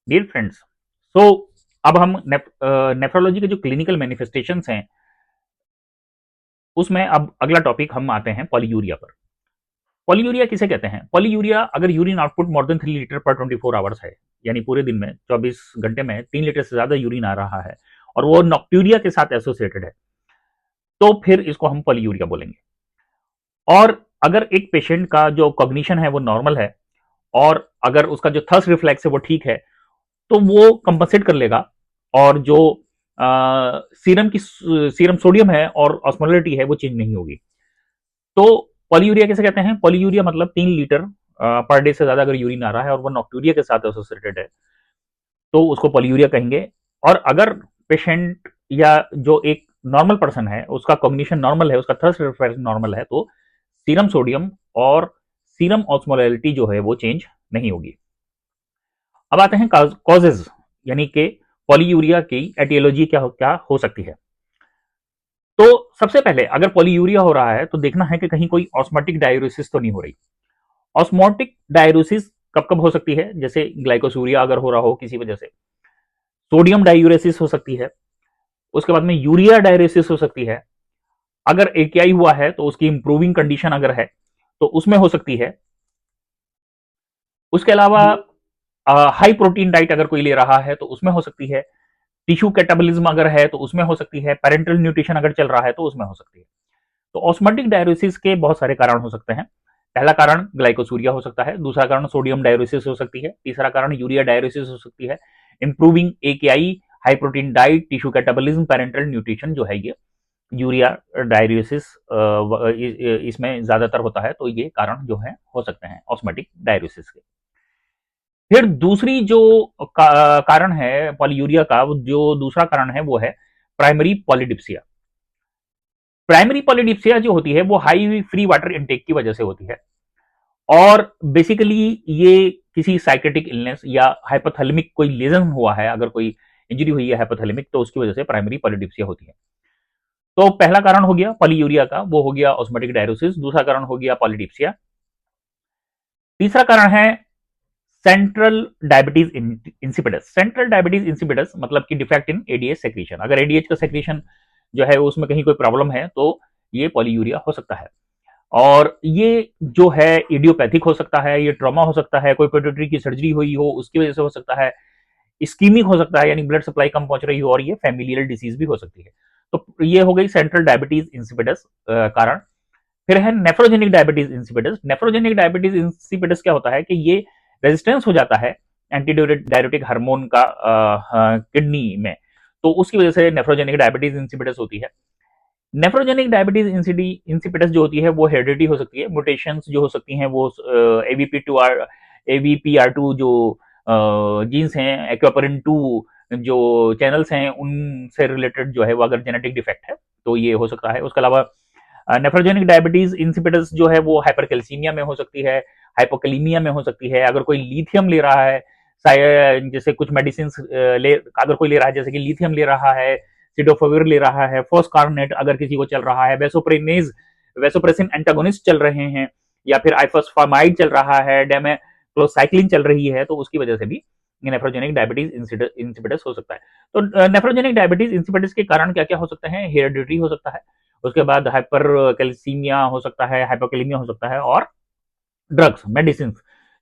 Dear friends, सो अब हम nephrology के जो क्लिनिकल मैनिफेस्टेशंस हैं उसमें अब अगला टॉपिक हम आते हैं पॉलीयूरिया पर। पॉलीयूरिया किसे कहते हैं? पॉलीयूरिया अगर urine output more than 3 litre पर 24 आवर्स है, यानी पूरे दिन में 24 घंटे में 3 लीटर से ज्यादा यूरिन आ रहा है और वो नॉक्ट्यूरिया के साथ एसोसिएटेड है, तो फिर इसको हम पॉलीयूरिया बोलेंगे। और अगर एक पेशेंट का जो कॉग्निशन है वो नॉर्मल है और अगर उसका जो थर्स्ट रिफ्लेक्स है वो ठीक है, तो वो कंपनसेट कर लेगा और जो सीरम सोडियम है और ऑस्मोलरिटी है वो चेंज नहीं होगी। तो पॉलीयूरिया किसे कहते हैं? पॉलीयूरिया मतलब 3 लीटर पर डे से ज्यादा अगर यूरिन आ रहा है और वो नॉक्टूरिया के साथ एसोसिएटेड है तो उसको पॉलीयूरिया कहेंगे। और अगर पेशेंट या जो एक नॉर्मल पर्सन है उसका कॉग्निशन नॉर्मल है, उसका थर्स्ट रिफ्लेक्स नॉर्मल है, तो सीरम सोडियम और सीरम ऑस्मोलरिटी जो है वो चेंज नहीं होगी। अब आते हैं कॉजेज, यानी कि पॉलीयूरिया की एटियोलॉजी क्या हो सकती है। तो सबसे पहले अगर पॉलीयूरिया हो रहा है तो देखना है कि कहीं कोई ऑस्मोटिक डाययूरेसिस तो नहीं हो रही। ऑस्मोटिक डाययूरेसिस कब कब हो सकती है? जैसे ग्लाइकोसूरिया अगर हो रहा हो किसी वजह से, सोडियम डाययूरेसिस हो सकती है, उसके बाद में यूरिया डाययूरेसिस हो सकती है। अगर एकेआई हुआ है तो उसकी इंप्रूविंग कंडीशन अगर है तो उसमें हो सकती है। उसके अलावा हाई प्रोटीन डाइट अगर कोई ले रहा है तो उसमें हो सकती है। टिश्यू कैटाबॉलिज्म अगर है तो उसमें हो सकती है। पेरेंटल न्यूट्रिशन अगर चल रहा है तो उसमें हो सकती है। तो ऑस्मोटिक डाययूरेसिस के बहुत सारे कारण हो सकते हैं। पहला कारण ग्लाइकोसूरिया हो सकता है, दूसरा कारण सोडियम डाययूरेसिस हो सकती है, तीसरा कारण यूरिया डाययूरेसिस हो सकती है। Improving एकेआई, high protein diet, tissue catabolism, parental nutrition जो है ये यूरिया डाययूरेसिस इसमें ज्यादातर होता है, तो ये कारण जो है हो सकते हैं ऑस्मोटिक डाययूरेसिस के। फिर दूसरी जो कारण है पॉलीयूरिया का, जो दूसरा कारण है वो है प्राइमरी पॉलीडिप्सिया। प्राइमरी पॉलीडिप्सिया जो होती है वो हाई फ्री वाटर इनटेक की वजह से होती है और बेसिकली ये किसी साइकेटिक इलनेस या हाइपोथैलेमिक कोई लेजन हुआ है, अगर कोई इंजरी हुई है हाइपोथैलेमिक, तो उसकी वजह से प्राइमरी पॉलीडिप्सिया होती है। तो पहला कारण हो गया पॉलीयूरिया का, वो हो गया ऑस्मोटिक डायरोसिस। दूसरा कारण हो गया पॉलीडिप्सिया। तीसरा कारण है central diabetes insipidus. Central diabetes insipidus मतलब कि डिफेक्ट इन एडीएच सेक्रीशन। अगर एडीएच का सेक्रीशन जो है उसमें कहीं कोई प्रॉब्लम है तो ये पॉलीयूरिया हो सकता है। और ये जो है इडियोपैथिक हो सकता है, ये ट्रॉमा हो सकता है, कोई पेट्यूटरी की सर्जरी हुई हो उसकी वजह से हो सकता है, इस्कीमिक हो सकता है यानी ब्लड सप्लाई कम पहुंच रही हो, और ये फैमिलियल डिसीज भी हो सकती है। तो ये हो गई सेंट्रल डायबिटीज इंसिपिडस कारण। फिर है nephrogenic diabetes insipidus. Nephrogenic diabetes insipidus क्या होता है कि ये रेजिस्टेंस हो जाता है एंटी डायरेटिक हार्मोन का किडनी में, तो उसकी वजह से नेफ्रोजेनिक डायबिटीज इंसिपिडस होती है। नेफ्रोजेनिक डायबिटीज इंसिपिडस जो होती है वो हेरिडिटी हो सकती है। म्यूटेशंस जो हो सकती हैं वो एवीपीआर टू जो जीन्स हैं, एक्वापरिन टू जो चैनल्स हैं, उनसे रिलेटेड जो है वो अगर जेनेटिक डिफेक्ट है तो ये हो सकता है। उसके अलावा नेफ्रोजेनिक डायबिटीज इंसिपिडस जो है वो हाइपरकैल्सीमिया में हो सकती है, हाइपोकैलीमिया में हो सकती है। अगर कोई लिथियम ले रहा है, जैसे कुछ मेडिसिन ले अगर कोई ले रहा है, जैसे कि लिथियम ले रहा है, सिडोफोविर ले रहा है, फोस्कारनेट अगर किसी को चल रहा है, वेसोप्रेनेज वेसोप्रेसिन एंटागोनिस्ट चल रहे हैं, या फिर आइफोस्फामाइड चल रहा है, डेमेक्लोसाइक्लिन चल रही है, तो उसकी वजह से भी नेफ्रोजेनिक डायबिटीज इंसिपिडस हो सकता है। तो नेफ्रोजेनिक डायबिटीज इंसिपिडस के कारण क्या क्या हो सकते हैं? हेरिडिटी हो सकता है, उसके बाद हाइपर कैल्सीमिया हो सकता है, हाइपोकैलीमिया हो सकता है, और ड्रग्स मेडिसिन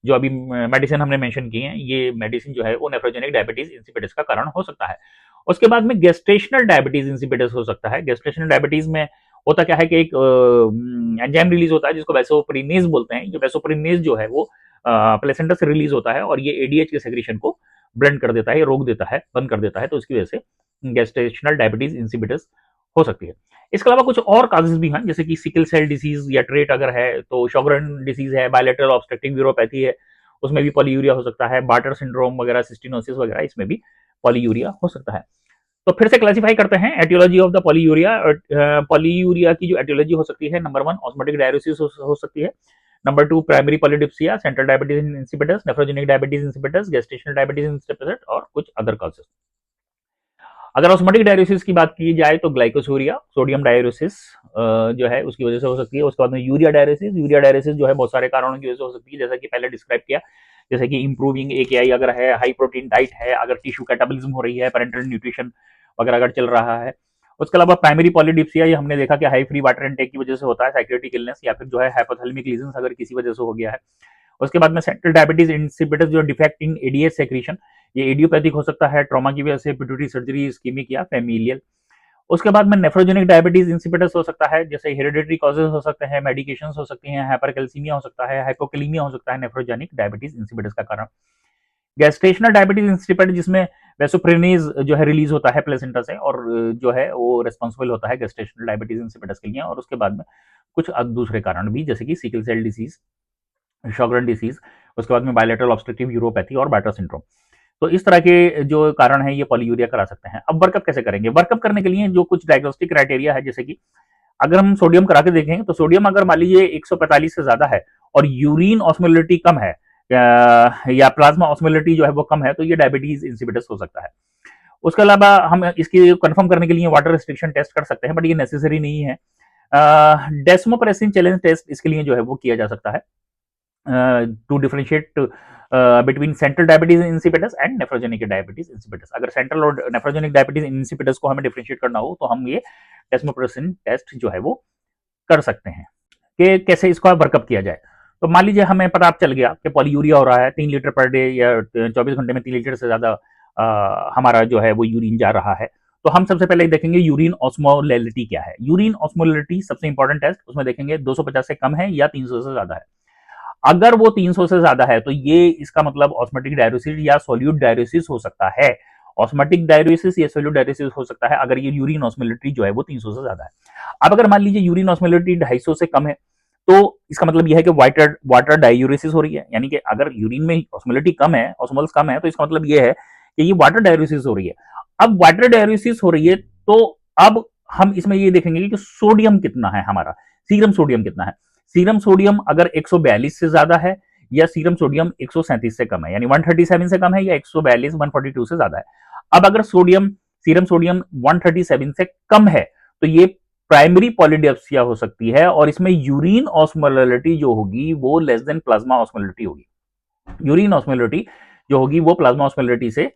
जो अभी मेडिसिन हमने मेंशन की हैं, ये मेडिसिन जो है वो नेफ्रोजेनिक डायबिटीज इंसिपिडस का कारण हो सकता है। उसके बाद में गेस्टेशनल डायबिटीज इंसिपिडस हो सकता है। गेस्टेशनल डायबिटीज में होता क्या है कि एक एंजाइम रिलीज होता है जिसको वैसोप्रिनेज बोलते हैं। ये वैसोप्रिनेज जो है वो प्लेसेंटा से रिलीज होता है और ये एडीएच के सेक्रेशन को ब्लेंड कर देता है, रोक देता है, बंद कर देता है, तो इसकी वजह से गेस्टेशनल डायबिटीज इंसिपिडस हो सकती है। इसके अलावा कुछ और काजेज भी हैं, जैसे कि सिकल सेल डिसीज या ट्रेट अगर है तो शॉगरन डिसीज है, बायलेटरल ऑब्स्ट्रक्टिव न्यूरोपैथी है, उसमें भी पॉलीयूरिया हो सकता है। बार्टर सिंड्रोम वगैरह, सिस्टिनोसिस वगैरह, इसमें भी पॉलीयूरिया हो सकता है। तो फिर से क्लासिफाई करते हैं aetiology of the polyuria. Polyuria की जो एटियोलॉजी हो सकती है, नंबर 1 ऑस्मोटिक डायरोसिस हो सकती है, number 2 primary polydipsia, central diabetes insipidus, nephrogenic diabetes insipidus, gestational diabetes insipidus, और कुछ अदर कॉजेस। अगर ऑस्मोटिक डायरोसिस की बात की जाए तो ग्लाइकोसूरिया, सोडियम डायरोसिस जो है उसकी वजह से हो सकती है। उसके बाद में यूरिया डायरोसिस जो है बहुत सारे कारणों की वजह से हो सकती है, जैसा कि पहले डिस्क्राइब किया। जैसे कि इंप्रूविंग एकेआई अगर है, हाई प्रोटीन डाइट है, अगर टिश्यू कैटाबॉलिज्म हो रही है, पेरेंटल न्यूट्रिशन वगैरह अगर चल रहा है। उसके अलावा प्राइमरी पॉलीडिप्सिया, ये हमने देखा कि हाई फ्री वाटर इनटेक की वजह से होता है, साइक्रेटिक इलनेस या फिर जो है हाइपोथैलेमिक लीजन्स अगर किसी वजह से हो गया है। उसके बाद में सेंट्रल डायबिटीज इंसिपिटस, जो डिफेक्ट इन एडीएच सेक्रीशन, ये इडियोपैथिक हो सकता है, ट्रॉमा की वजह से, पिट्यूटरी सर्जरी, इस्कीमिक या फैमिलियल। उसके बाद में नेफ्रोजेनिक डायबिटीज इंसिपिटस हो सकता है, जैसे हेरिडिटरी कॉजेज हो सकते हैं, मेडिकेशंस हो सकती हैं, हाइपरकैल्सीमिया हो सकता है, हाइपोकैलीमिया हो सकता है नेफ्रोजेनिक डायबिटीज इंसिपिटस का कारण। गैस्ट्रेशनल डायबिटीज इंसिपिटस, जिसमें वेसोप्रेनिज जो है रिलीज होता है प्लेसेंटा से और जो है वो रिस्पॉन्सिबल होता है गैस्ट्रेशनल डायबिटीज इंसिपिटस के लिए। और उसके बाद में कुछ दूसरे कारण भी, जैसे कि सिकल सेल डिसीज, शॉगरन डिसीज, उसके बाद में बायलेटरल ऑब्स्ट्रक्टिव यूरोपैथी और बार्टर सिंड्रोम। तो इस तरह के जो कारण है ये पॉलीयूरिया करा सकते हैं। अब वर्कअप कैसे करेंगे? वर्कअप करने के लिए जो कुछ डायग्नोस्टिक क्राइटेरिया है, जैसे कि अगर हम सोडियम करा के देखेंगे तो सोडियम अगर मान लीजिए 145 से ज्यादा है और यूरिन ऑस्मोलिटी कम है या प्लाज्मा ऑस्मोलिटी जो है वो कम है, तो ये डायबिटीज इंसिपिटस हो सकता है। उसके अलावा हम इसकी कंफर्म करने के लिए वाटर रिस्ट्रिक्शन टेस्ट कर सकते हैं, बट ये नेसेसरी नहीं है। डेस्मोप्रेसिन चैलेंज टेस्ट इसके लिए जो है वो किया जा सकता है to differentiate between central diabetes insipidus and nephrogenic diabetes insipidus. अगर सेंट्रल और नेफ्रोजेनिक डायबिटीज इंसिपिटस को हमें डिफरेंशिएट करना हो तो हम ये डेस्मोप्रेसिन टेस्ट जो है वो कर सकते हैं। कि कैसे इसको वर्कअप किया जाए? तो मान लीजिए हमें पता चल गया कि पॉलीयूरिया हो रहा है, 3 लीटर पर डे या 24 घंटे में 3 लीटर से ज्यादा हमारा जो है वो यूरिन जा रहा है। तो हम सबसे पहले देखेंगे यूरिन ऑस्मोलैलिटी क्या है। यूरिन ऑस्मोलैलिटी सबसे इंपॉर्टेंट टेस्ट, उसमें देखेंगे 250 से कम है या 300 से ज्यादा है। अगर वो 300 से ज्यादा है तो ये इसका मतलब ऑस्मोटिक डायरोसिस या सोल्यूट डायरोसिस हो सकता है। ऑस्मोटिक डायरोसिस या सोल्यूट डायरोसिस हो सकता है अगर ये यूरिन ऑस्मोलैलिटी जो है वो 300 से ज्यादा है। अब अगर मान लीजिए यूरिन ऑस्मोलैलिटी 250 से कम है, तो इसका मतलब यह है कि वाटर वाटर डायूरेसिस हो रही है। यानी कि अगर यूरिन में ऑस्मोलैलिटी कम है, ऑस्मोल्स कम है, तो इसका मतलब यह है कि ये वाटर डायूरेसिस हो रही है। अब वाटर डायूरेसिस हो रही है तो अब हम इसमें ये देखेंगे कि सोडियम कितना है हमारा, सीरम सोडियम कितना है। सीरम सोडियम अगर 142 से ज्यादा है या सीरम सोडियम 137 से कम है, यानी 137 से कम है या 142 142 से ज्यादा है। अब अगर सोडियम सीरम सोडियम 137 से कम है तो ये प्राइमरी पॉलीडिप्सिया हो सकती है और इसमें यूरिन ऑस्मोलैलिटी जो होगी वो लेस देन प्लाज्मा ऑस्मोलैलिटी होगी। यूरिन ऑस्मोलैलिटी जो होगी वो प्लाज्मा ऑस्मोलैलिटी से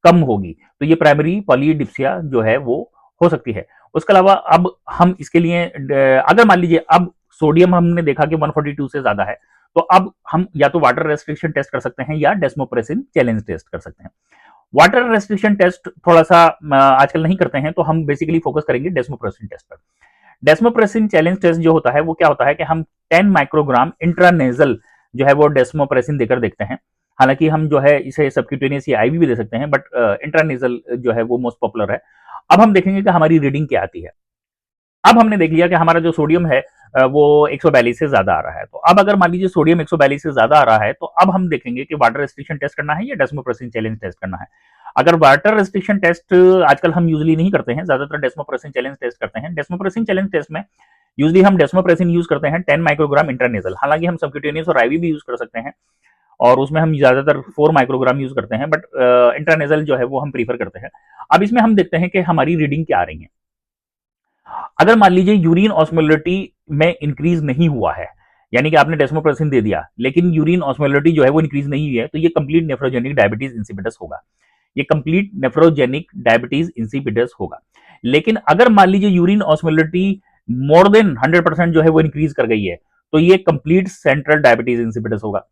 कम होगी, तो ये प्राइमरी पॉलीडिप्सिया जो है वो हो सकती है। उसके अलावा अब हम इसके लिए अगर मान लीजिए अब सोडियम हमने देखा कि 142 से ज्यादा है, तो अब हम या तो वाटर रेस्ट्रिक्शन टेस्ट कर सकते हैं या डेस्मोप्रेसिन चैलेंज टेस्ट कर सकते हैं। वाटर रेस्ट्रिक्शन टेस्ट थोड़ा सा आजकल नहीं करते हैं, तो हम बेसिकली फोकस करेंगे डेस्मोप्रेसिन टेस्ट पर। डेस्मोप्रेसिन चैलेंज टेस्ट जो होता है वो क्या होता है कि हम 10 माइक्रोग्राम इंट्रानेजल जो है वो डेस्मोप्रेसिन देकर देखते हैं। हालांकि हम जो है इसे सबक्यूटेनियस या आईवी भी दे सकते हैं, बट इंट्रानेजल जो है वो मोस्ट पॉपुलर है। अब हम देखेंगे कि हमारी रीडिंग क्या आती है। अब हमने देख लिया कि हमारा जो सोडियम है वो 142 से ज्यादा आ रहा है। तो अब अगर मान लीजिए सोडियम 142 से ज्यादा आ रहा है, तो अब हम देखेंगे कि वाटर रेस्ट्रिक्शन टेस्ट करना है या डेस्मोप्रेसिन चैलेंज टेस्ट करना है। अगर वाटर रेस्ट्रिक्शन टेस्ट आजकल हम यूजली नहीं करते हैं, ज्यादातर डेस्मोप्रेसिन चैलेंज टेस्ट करते हैं। डेस्मोप्रेसिन चैलेंज टेस्ट में यूजली हम डेस्मोप्रेसिन यूज करते हैं 10 माइक्रोग्राम इंट्रानेजल। हालांकि हम सबक्यूटेनियस और आईवी भी यूज कर सकते हैं और उसमें हम ज्यादातर 4 माइक्रोग्राम यूज करते हैं, बट इंट्रानेजल जो है वो हम प्रीफर करते हैं। अब इसमें हम देखते हैं कि हमारी रीडिंग क्या आ रही है। अगर मान लीजिए यूरिन ऑस्मोलैलिटी में इंक्रीज नहीं हुआ है, यानी कि आपने डेस्मोप्रेसिन दे दिया लेकिन यूरिन ऑस्मोलैलिटी जो है वो इंक्रीज नहीं हुई है, तो ये कंप्लीट नेफ्रोजेनिक डायबिटीज इंसिपिटस होगा। ये कंप्लीट नेफ्रोजेनिक डायबिटीज इंसिपिटस होगा। लेकिन अगर मान लीजिए यूरिन ऑस्मोलैलिटी मोर देन 100% जो है वो इंक्रीज कर गई है, तो ये कंप्लीट सेंट्रल डायबिटीज इंसिपिटस होगा।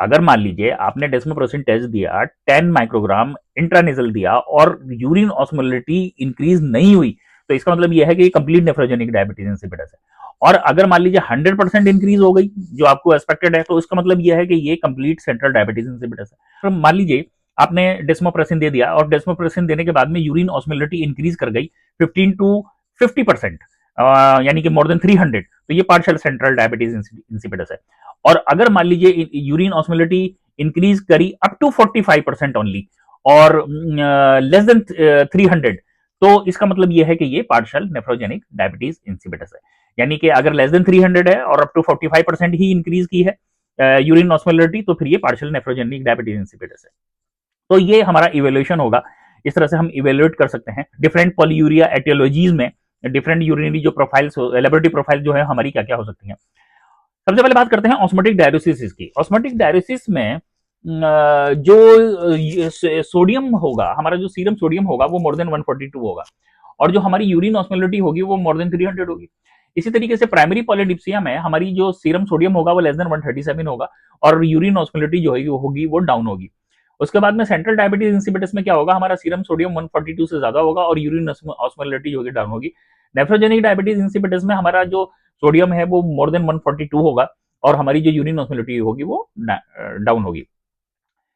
अगर मान लीजिए आपने डेस्मोप्रेसिन टेस्ट दिया, 10 माइक्रोग्राम इंट्रानेजल दिया और यूरिन ऑस्मोलैलिटी इंक्रीज नहीं हुई, तो इसका मतलब यह है कि ये कंप्लीट नेफ्रोजेनिक डायबिटीज इंसिपिटस है। और अगर मान लीजिए 100% इंक्रीज हो गई जो आपको एक्सपेक्टेड है, तो इसका मतलब यह है कि ये कंप्लीट सेंट्रल डायबिटीज इंसिपिटस है। तो मान लीजिए आपने डेस्मोप्रेसिन दे दिया और डेस्मोप्रेसिन देने के बाद में यूरिन ऑस्मोलैलिटी इंक्रीज कर गई 15 टू 50%, यानी कि मोर देन 300, तो ये पार्शियल सेंट्रल डायबिटीज इंसिपिटस है। और अगर मान लीजिए यूरिन ऑस्मोलैलिटी इंक्रीज करी अप टू 45% ओनली और लेस देन 300, तो इसका मतलब यह है कि ये पार्शियल नेफ्रोजेनिक डायबिटीज इंसिपिटस है। यानी कि अगर लेस देन 300 है और अप टू 45% ही इंक्रीज की है यूरिन ऑस्मोलैलिटी, तो फिर ये पार्शियल नेफ्रोजेनिक डायबिटीज इंसिपिटस है। तो ये हमारा इवेल्युएशन होगा। इस तरह से हम इवेल्युएट कर सकते हैं डिफरेंट पॉलीयूरिया एटियोलॉजीज में, डिफरेंट यूरिनरी जो प्रोफाइल्स, लेबोरेटरी प्रोफाइल जो है हमारी क्या क्या हो सकती है। सबसे पहले बात करते हैं ऑस्मोटिक डायरोसिस की। ऑस्मोटिक डायरोसिस में जो सोडियम होगा, हमारा जो सीरम सोडियम होगा वो मोर देन 142 होगा, और जो हमारी यूरिन ऑस्मोलिटी होगी वो मोर देन 300 होगी। इसी तरीके से प्राइमरी पॉलीडिप्सिया में हमारी जो सीरम सोडियम होगा वो लेस देन 137 होगा, और यूरिन ऑस्मोलिटी जो होगी वो डाउन होगी। उसके बाद में सेंट्रल डायबिटीज इंसिपिटस में क्या होगा, हमारा सीरम सोडियम 142 से ज्यादा होगा और यूरिन ऑस्मोलिटी जो होगी डाउन होगी। नेफ्रोजेनिक डायबिटीज इंसिपिटस में हमारा जो सोडियम है वो मोर देन 142 होगा और हमारी जो यूरिन ऑस्मोलिटी होगी वो डाउन होगी।